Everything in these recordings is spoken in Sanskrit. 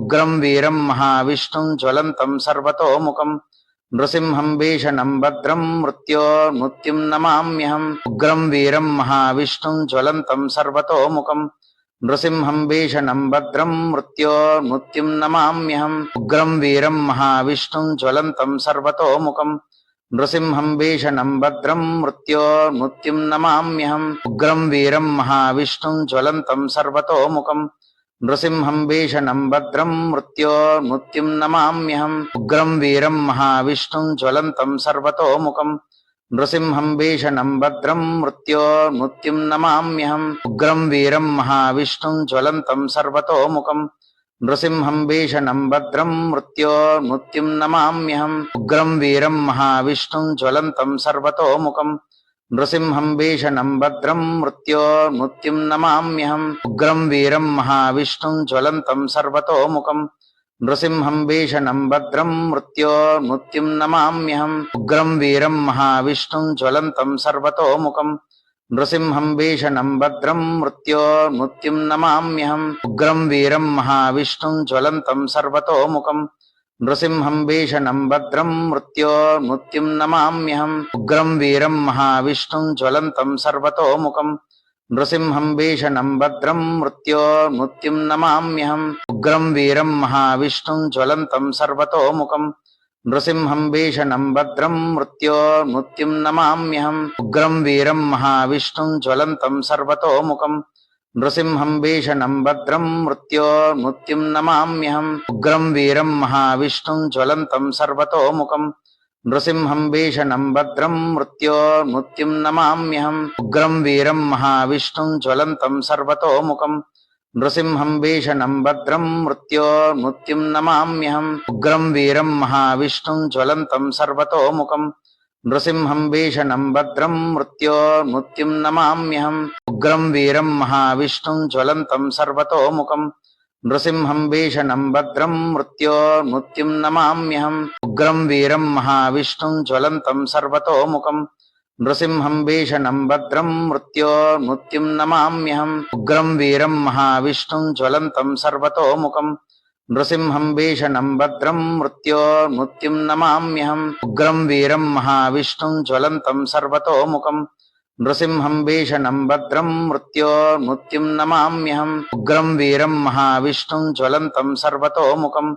उग्रं वीरं महाविष्णुं ज्वलन्तं सर्वतोमुखं नृसिंहं भीषणं भद्रं मृत्योर्मृत्युं नमाम्यहम् उग्रं वीरं महाविष्णुं ज्वलन्तं सर्वतोमुखं नृसिंहं भीषणं भद्रं मृत्योर्मृत्युं नमाम्यहम् उग्रं वीरं महाविष्णुं ज्वलन्तं सर्वतोमुखं नृसिंहं भीषणं भद्रं मृत्योर्मृत्युं नमाम्यहम् उग्रं वीरं महाविष्णुं ज्वलन्तं सर्वतोमुखं नृसिंहं भीषणं भद्रं मृत्योर्मृत्युं नमाम्यहम् उग्रं वीरं महाविष्णुं ज्वलन्तं सर्वतोमुखं नृसिंहं भीषणं भद्रं मृत्योर्मृत्युं नमाम्यहम् उग्रं वीरं महाविष्णुं ज्वलन्तं सर्वतोमुखं नृसिंहं भीषणं भद्रं मृत्योर्मृत्युं नमाम्यहम् उग्रं वीरं महाविष्णुं ज्वलन्तं सर्वतोमुखं नृसिंहं भीषणं भद्रं मृत्योर्मृत्युं नमाम्यहम् उग्रं वीरं महाविष्णुं ज्वलन्तं सर्वतोमुखं नृसिंहं भीषणं भद्रं मृत्योर्मृत्युं नमाम्यहम् उग्रं वीरं महाविष्णुं ज्वलन्तं सर्वतोमुखं नृसिंहं भीषणं भद्रं मृत्योर्मृत्युं नमाम्यहम् उग्रं वीरं महाविष्णुं ज्वलन्तं सर्वतोमुखं नृसिंहं भीषणं भद्रं मृत्योर्मृत्युं नमाम्यहम् उग्रं वीरं महाविष्णुं ज्वलन्तं सर्वतोमुखं नृसिंहं भीषणं भद्रं मृत्योर्मृत्युं नमाम्यहम् उग्रं वीरं महाविष्णुं ज्वलन्तं सर्वतोमुखं नृसिंहं भीषणं भद्रं मृत्योर्मृत्युं नमाम्यहम् उग्रं वीरं महाविष्णुं ज्वलन्तं सर्वतोमुखं नृसिंहं भीषणं भद्रं मृत्योर्मृत्युं नमाम्यहम् उग्रं वीरं महाविष्णुं ज्वलन्तं सर्वतोमुखं नृसिंहं भीषणं भद्रं मृत्योर्मृत्युं नमाम्यहम् उग्रं वीरं महाविष्णुं ज्वलन्तं सर्वतोमुखं नृसिंहं भीषणं भद्रं मृत्योर्मृत्युं नमाम्यहम् उग्रं वीरं महाविष्णुं ज्वलन्तं सर्वतोमुखं नृसिंहं भीषणं भद्रं मृत्योर्मृत्युं नमाम्यहम् उग्रं वीरं महाविष्णुं ज्वलन्तं सर्वतोमुखं नृसिंहं भीषणं भद्रं मृत्योर्मृत्युं नमाम्यहम् उग्रं वीरं महाविष्णुं ज्वलन्तं सर्वतोमुखं नृसिंहं भीषणं भद्रं मृत्योर्मृत्युं नमाम्यहम् उग्रं वीरं महाविष्णुं ज्वलन्तं सर्वतोमुखं नृसिंहं भीषणं भद्रं मृत्योर्मृत्युं नमाम्यहम् उग्रं वीरं महाविष्णुं ज्वलन्तं सर्वतोमुखं नृसिंहं भीषणं भद्रं मृत्योर्मृत्युं नमाम्यहम् उग्रं वीरं महाविष्णुं ज्वलन्तं सर्वतोमुखं नृसिंहं भीषणं भद्रं मृत्योर्मृत्युं नमाम्यहम् उग्रं वीरं महाविष्णुं ज्वलन्तं सर्वतोमुखं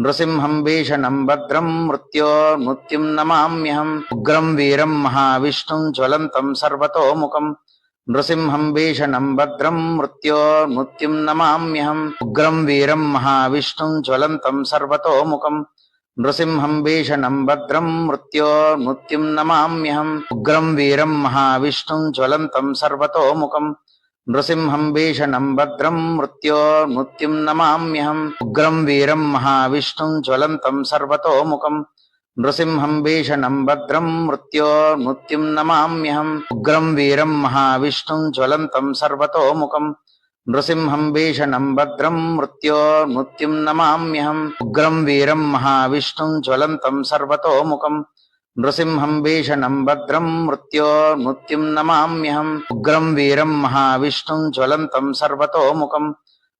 नृसिंहं भीषणं भद्रं मृत्योर्मृत्युं नमाम्यहम् उग्रं वीरं महाविष्णुं ज्वलन्तं सर्वतोमुखं नृसिंहं भीषणं भद्रं मृत्योर्मृत्युं नमाम्यहम् उग्रं वीरं महाविष्णुं ज्वलन्तं सर्वतोमुखं नृसिंहं भीषणं भद्रं मृत्योर्मृत्युं नमाम्यहम् उग्रं वीरं महाविष्णुं ज्वलन्तं सर्वतोमुखं नृसिंहं भीषणं भद्रं मृत्योर्मृत्युं नमाम्यहम् उग्रं वीरं महाविष्णुं ज्वलन्तं सर्वतोमुखं नृसिंहं भीषणं भद्रं मृत्योर्मृत्युं नमाम्यहम् उग्रं वीरं महाविष्णुं ज्वलन्तं सर्वतोमुखं नृसिंहं भीषणं भद्रं मृत्योर्मृत्युं नमाम्यहम् उग्रं वीरं महाविष्णुं ज्वलन्तं सर्वतोमुखं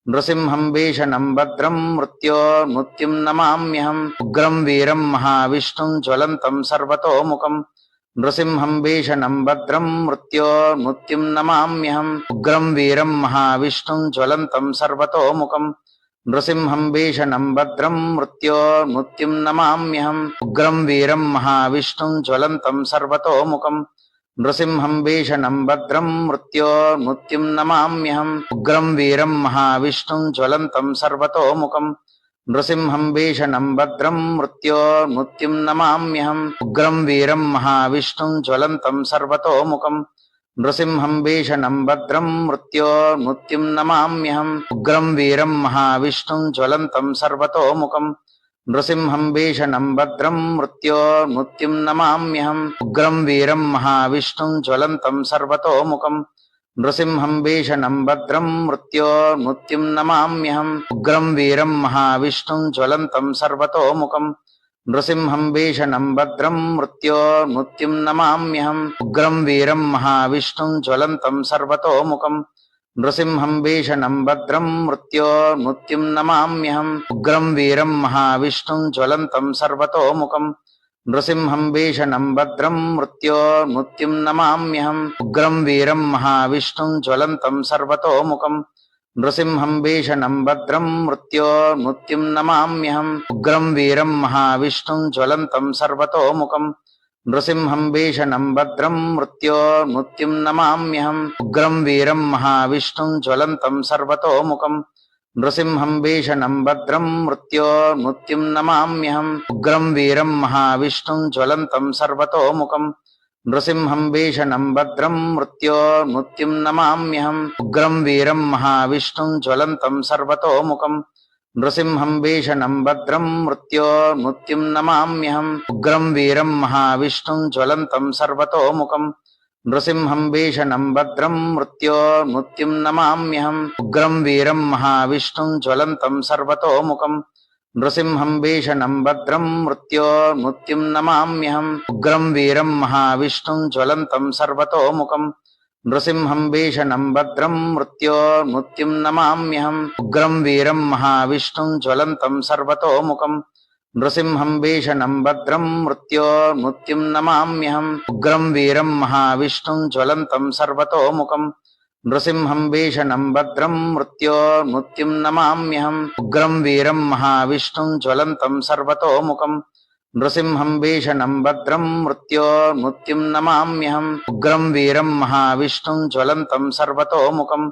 नृसिंहं भीषणं भद्रं मृत्योर्मृत्युं नमाम्यहम् उग्रं वीरं महाविष्णुं ज्वलन्तं सर्वतोमुखं नृसिंहं भीषणं भद्रं मृत्योर्मृत्युं नमाम्यहम् उग्रं वीरं महाविष्णुं ज्वलन्तं सर्वतोमुखं नृसिंहं भीषणं भद्रं मृत्योर्मृत्युं नमाम्यहम् उग्रं वीरं महाविष्णुं ज्वलन्तं सर्वतोमुखं नृसिंहं भीषणं भद्रं मृत्योर्मृत्युं नमाम्यहम् उग्रं वीरं महाविष्णुं ज्वलन्तं सर्वतोमुखं नृसिंहं भीषणं भद्रं मृत्योर्मृत्युं नमाम्यहम् उग्रं वीरं महाविष्णुं ज्वलन्तं सर्वतोमुखं नृसिंहं भीषणं भद्रं मृत्योर्मृत्युं नमाम्यहम् उग्रं वीरं महाविष्णुं ज्वलन्तं सर्वतोमुखं नृसिंहं भीषणं भद्रं मृत्योर्मृत्युं नमाम्यहम् उग्रं वीरं महाविष्णुं ज्वलन्तं सर्वतोमुखं नृसिंहं भीषणं भद्रं मृत्योर्मृत्युं नमाम्यहम् उग्रं वीरं महाविष्णुं ज्वलन्तं सर्वतोमुखं नृसिंहं भीषणं भद्रं मृत्योर्मृत्युं नमाम्यहम् उग्रं वीरं महाविष्णुं ज्वलन्तं सर्वतोमुखं नृसिंहं भीषणं भद्रं मृत्युं नमाम्यहम् उग्रं वीरं महाविष्णुं ज्वलन्तं सर्वतोमुखम् नृसिंहं भीषणं भद्रं मृत्युं नमाम्यहम् उग्रं वीरं महाविष्णुं ज्वलन्तं सर्वतोमुखम् नृसिंहं भीषणं भद्रं मृत्युं नमाम्यहम् उग्रं वीरं महाविष्णुं ज्वलन्तं सर्वतोमुखम् नृसिंहं भीषणं भद्रं मृत्युं नमाम्यहम् उग्रं वीरं महाविष्णुं ज्वलन्तं सर्वतोमुखम् नृसिंहं भीषणं भद्रं मृत्युं नमाम्यहम् उग्रं वीरं महाविष्णुं ज्वलन्तं सर्वतोमुखम् नृसिंहं भीषणं भद्रं मृत्युं नमाम्यहम् उग्रं वीरं महाविष्णुं ज्वलन्तं सर्वतोमुखम् नृसिंहं भीषणं भद्रं मृत्युं नमाम्यहम् उग्रं वीरं महाविष्णुं ज्वलन्तं सर्वतोमुखम् नृसिंहं भीषणं भद्रं मृत्युं नमाम्यहम् उग्रं वीरं महाविष्णुं ज्वलन्तं सर्वतोमुखम् नृसिंहं भीषणं भद्रं मृत्युं नमाम्यहम् उग्रं वीरं महाविष्णुं ज्वलन्तं सर्वतोमुखम् नृसिंहं भीषणं भद्रं मृत्युं नमाम्यहम् उग्रं वीरं महाविष्णुं ज्वलन्तं सर्वतोमुखम् नृसिंहं भीषणं भद्रं मृत्युं नमाम्यहम् उग्रं वीरं महाविष्णुं ज्वलन्तं सर्वतोमुखम् नृसिंहं भीषणं भद्रं मृत्युं नमाम्यहम् उग्रं वीरं महाविष्णुं ज्वलन्तं सर्वतोमुखम् नृसिंहं भीषणं भद्रं मृत्युं नमाम्यहम् उग्रं वीरं महाविष्णुं ज्वलन्तं सर्वतोमुखम्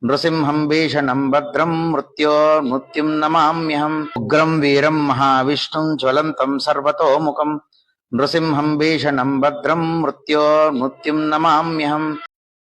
नृसिंहं भीषणं भद्रं मृत्युं नमाम्यहम् उग्रं वीरं महाविष्णुं ज्वलन्तं सर्वतोमुखम् नृसिंहं भीषणं भद्रं मृत्युं नमाम्यहम्